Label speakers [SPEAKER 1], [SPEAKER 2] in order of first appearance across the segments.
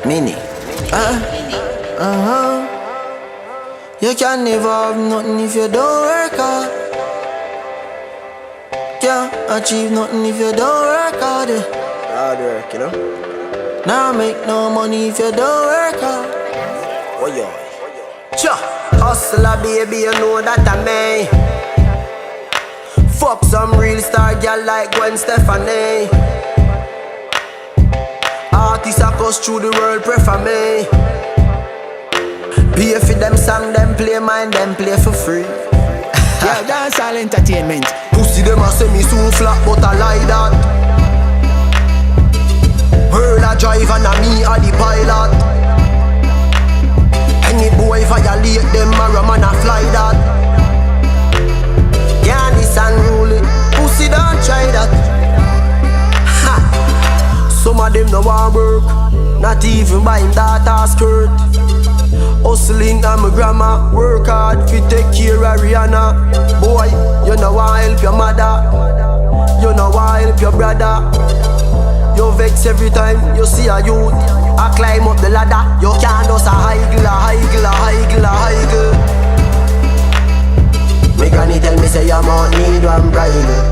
[SPEAKER 1] Mini. You can never have nothing if you don't work hard. Can't achieve nothing if you don't work hard.
[SPEAKER 2] Hard work, you know.
[SPEAKER 1] Now make no money if you don't work hard.
[SPEAKER 2] Oh yeah. Cha, hustler baby, you know that I may. Fuck some real star girl like Gwen Stefani. Artists across through the world prefer me. Pay for them song, them play mine, them play for free.
[SPEAKER 3] Yeah, dancehall entertainment.
[SPEAKER 2] Pussy them a say me so flat, but I like that. Girl a drive and a me a the pilot. Any boy violate them, a man a fly that. Yeah, this unruly, pussy don't try that. Ha. Some of them no want work, not even buy him daughter skirt. Hustling and my grandma, work hard fi take care of Rihanna. Boy, you know why help your mother, you know why help your brother. You vex every time you see a youth I climb up the ladder. You can't just a higgle, a higgle, a higgle, a higgle. Me granny tell me say you might need one bridle.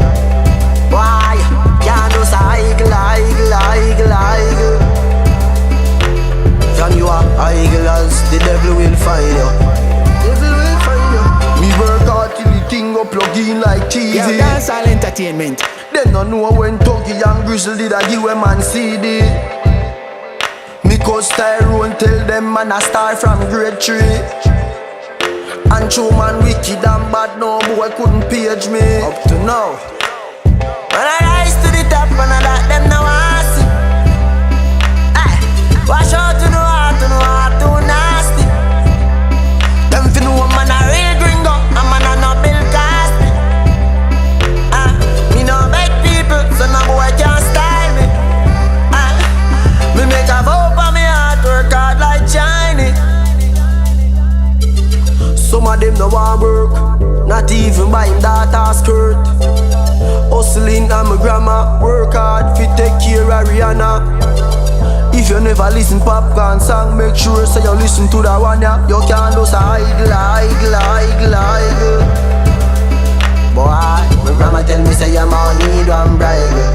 [SPEAKER 2] Why? Can't just a higgle, a higgle, a higgle, a higgle. From you are idlers, the devil will find you. Devil will find you. Me work hard till the thing go plug in like cheesy.
[SPEAKER 3] Yeah, dancehall entertainment.
[SPEAKER 2] Them no know when Tuggy and Grizzle did I give a man CD. Me cause Tyrone tell them man I start from grade 3. And true man wicked and bad, no boy couldn't page me. Up to now. When I rise to the top and I let them know I see. Wash out to the heart, too nasty. Them fi know a man a real gringo, a man a no Bill Cosby. Me no make people, so no boy can't style me. Me make a vow for me heart, work hard like Chinese. Some of them no want work, not even buy him daughter skirt. Hustling and my grandma, work hard fi take care of Rihanna. If you never listen Popcaan song, make sure say you listen to that one, yeah. You can't just a idle, idle, idle, idle. Boy, my grandma tell me say you might need one bridle.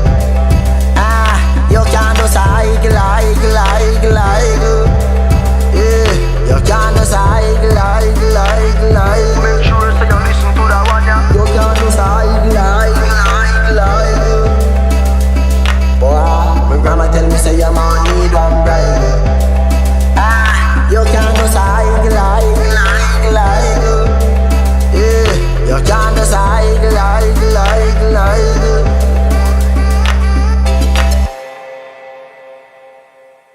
[SPEAKER 2] You can't just a idle, idle, idle.